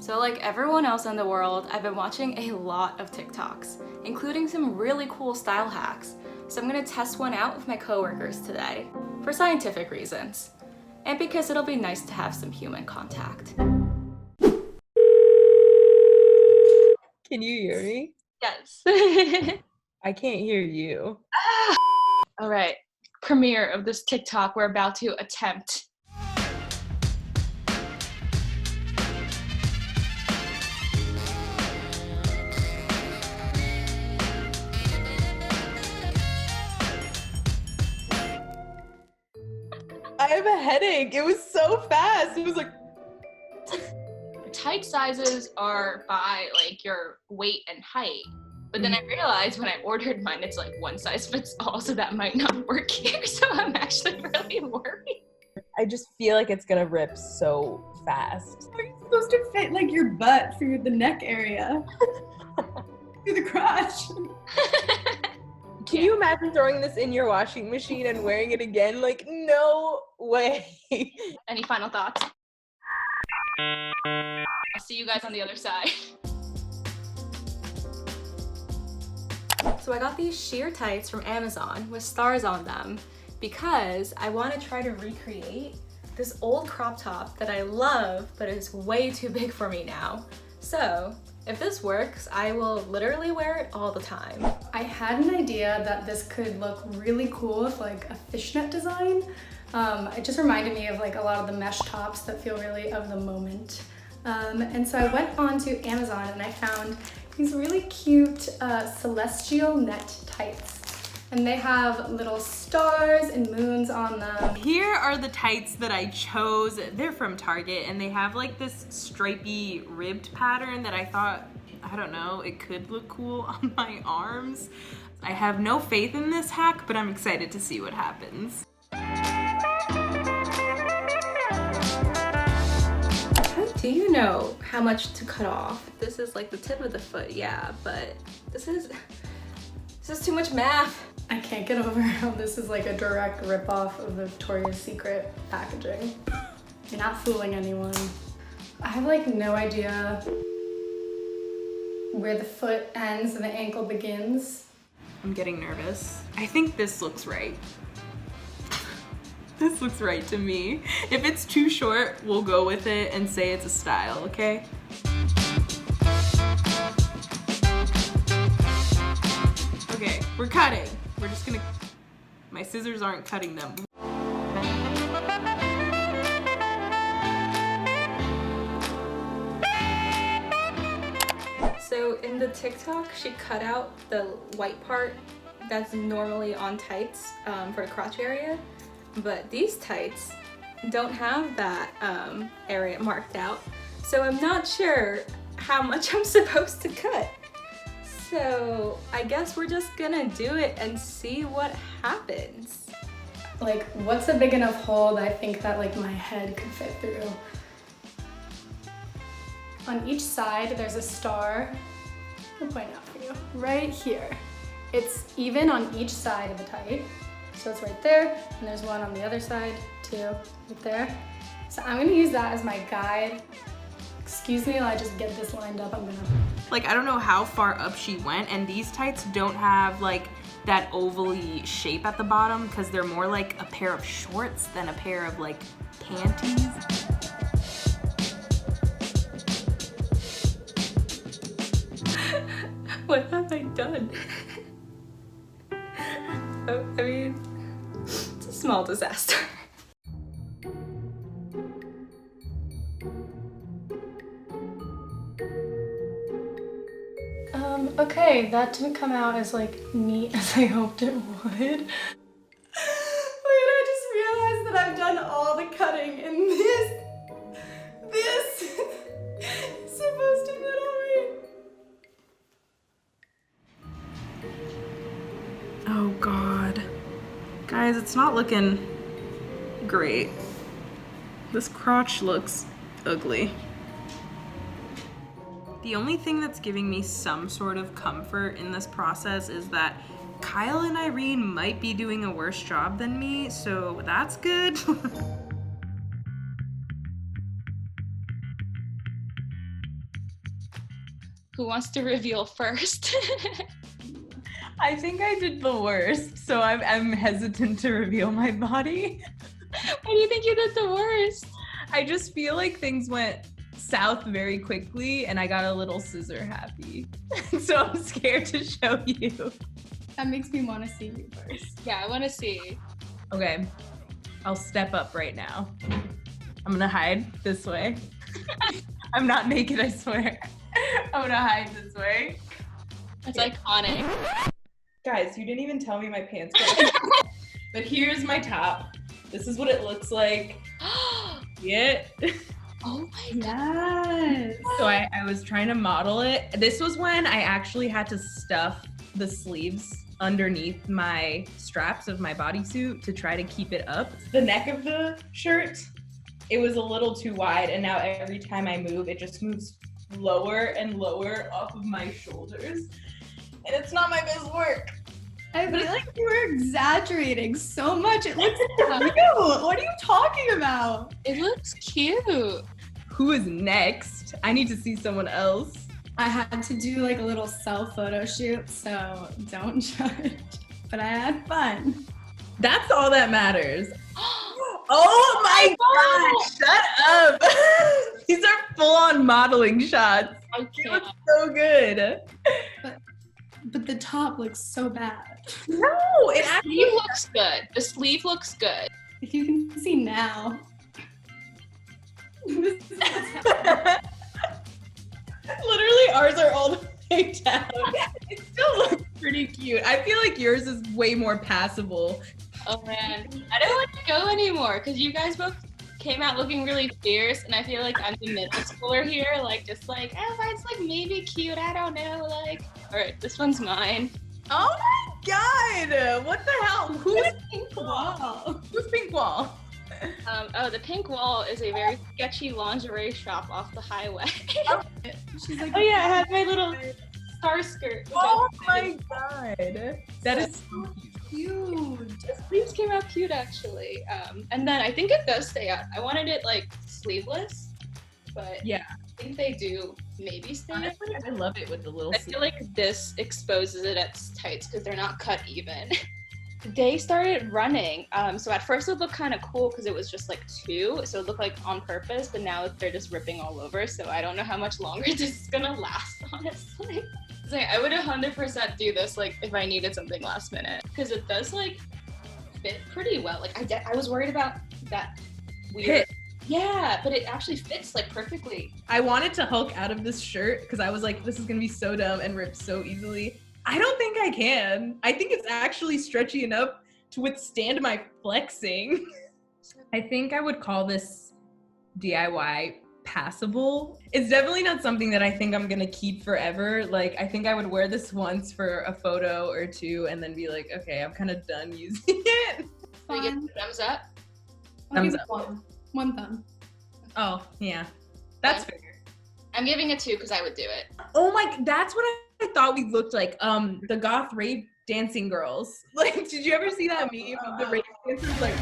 So like everyone else in the world, I've been watching a lot of TikToks, including some really cool style hacks. So I'm gonna test one out with my coworkers today, for scientific reasons, and because it'll be nice to have some human contact. Can you hear me? Yes. I can't hear you. All right, premiere of this TikTok we're about to attempt. I have a headache. It was so fast. It was like... Tight sizes are by like your weight and height. But then I realized when I ordered mine, it's like one size fits all, so that might not work here. So I'm actually really worried. I just feel like it's gonna rip so fast. How are you supposed to fit like your butt through the neck area? Through the crotch? Can you imagine throwing this in your washing machine and wearing it again? Like, no way. Any final thoughts? I'll see you guys on the other side. So I got these sheer tights from Amazon with stars on them because I want to try to recreate this old crop top that I love but is way too big for me now. So if this works, I will literally wear it all the time. I had an idea that this could look really cool with like a fishnet design. It just reminded me of like a lot of the mesh tops that feel really of the moment. And so I went on to Amazon and I found these really cute celestial net tights. And they have little stars and moons on them. Here are the tights that I chose. They're from Target and they have like this stripy ribbed pattern that I thought, I don't know, it could look cool on my arms. I have no faith in this hack, but I'm excited to see what happens. Do you know how much to cut off? This is like the tip of the foot, yeah, but this is too much math. I can't get over how this is like a direct ripoff of the Victoria's Secret packaging. You're not fooling anyone. I have like no idea where the foot ends and the ankle begins. I'm getting nervous. I think this looks right. This looks right to me. If it's too short, we'll go with it and say it's a style, okay? Okay, we're cutting. We're just gonna, my scissors aren't cutting them. So in the TikTok, she cut out the white part that's normally on tights for the crotch area. But these tights don't have that area marked out. So I'm not sure how much I'm supposed to cut. So I guess we're just gonna do it and see what happens. Like, what's a big enough hole that I think that like my head could fit through? On each side, there's a star. I'll point out for you. Right here. It's even on each side of the tight. So it's right there, and there's one on the other side too, right there. So I'm gonna use that as my guide. Excuse me while I just get this lined up. Like, I don't know how far up she went, and these tights don't have like that ovally shape at the bottom because they're more like a pair of shorts than a pair of like panties. What have I done? Oh, I mean, it's a small disaster. Okay, that didn't come out as like neat as I hoped it would. Wait, I just realized that I've done all the cutting and this is supposed to fit on me. Oh God. Guys, it's not looking great. This crotch looks ugly. The only thing that's giving me some sort of comfort in this process is that Kyle and Irene might be doing a worse job than me, so that's good. Who wants to reveal first? I think I did the worst, so I'm hesitant to reveal my body. Why do you think you did the worst? I just feel like things went south very quickly and I got a little scissor happy. So I'm scared to show you. That makes me want to see you first. Yeah, I want to see. Okay, I'll step up right now. I'm gonna hide this way. I'm not naked, I swear. I'm gonna hide this way. It's iconic. Guys, you didn't even tell me my pants were But here's my top. This is what it looks like. Yeah. Oh my god. Yes. So I was trying to model it. This was when I actually had to stuff the sleeves underneath my straps of my bodysuit to try to keep it up. The neck of the shirt, it was a little too wide, and now every time I move, it just moves lower and lower off of my shoulders. And it's not my best work. I feel like you were exaggerating so much. It looks cute. What are you talking about? It looks cute. Who is next? I need to see someone else. I had to do like a little self photo shoot, so don't judge. But I had fun. That's all that matters. Oh my god, shut up. These are full-on modeling shots. I It can't. looks so good. But the top looks so bad. No, it The actually sleeve looks good. The sleeve looks good. If you can see now. This is what's happening. literally ours are all the way down. It still looks pretty cute. I feel like yours is way more passable. Oh man, I don't want to go anymore because you guys both came out looking really fierce, and I feel like I'm the middle schooler here, like just like, oh, it's like maybe cute. I don't know, like. All right, this one's mine. Oh my god! What the hell? Who's Pink wall. Who's Pink Wall? Oh, the Pink Wall is a very sketchy lingerie shop off the highway. She's like, Oh yeah, I have my little star skirt. Oh my god. That is so cute. huge. The sleeves came out cute actually. And then I think it does stay out. I wanted it like sleeveless, but Yeah. I think they do maybe stay out. Honestly, I love it with the little I feel like this exposes it at tights because they're not cut even. They started running. So at first it looked kind of cool because it was just like two. So it looked like on purpose, but now they're just ripping all over. So I don't know how much longer this is gonna last, honestly. It's like, I would 100% do this like if I needed something last minute because it does like fit pretty well. Like I was worried about that weird. Hit. Yeah, but it actually fits like perfectly. I wanted to Hulk out of this shirt because I was like, this is gonna be so dumb and rip so easily. I don't think I can. I think it's actually stretchy enough to withstand my flexing. I think I would call this DIY passable. It's definitely not something that I think I'm gonna keep forever. Like, I think I would wear this once for a photo or two and then be like, okay, I'm kind of done using it. Can we get Fun. a thumbs up? I'll give Thumbs it one thumb. Oh, yeah. That's fair. I'm giving it 2 because I would do it. Oh my, that's what I thought we looked like. The goth rave dancing girls. Like, did you ever see that meme of the rave dancers? Like,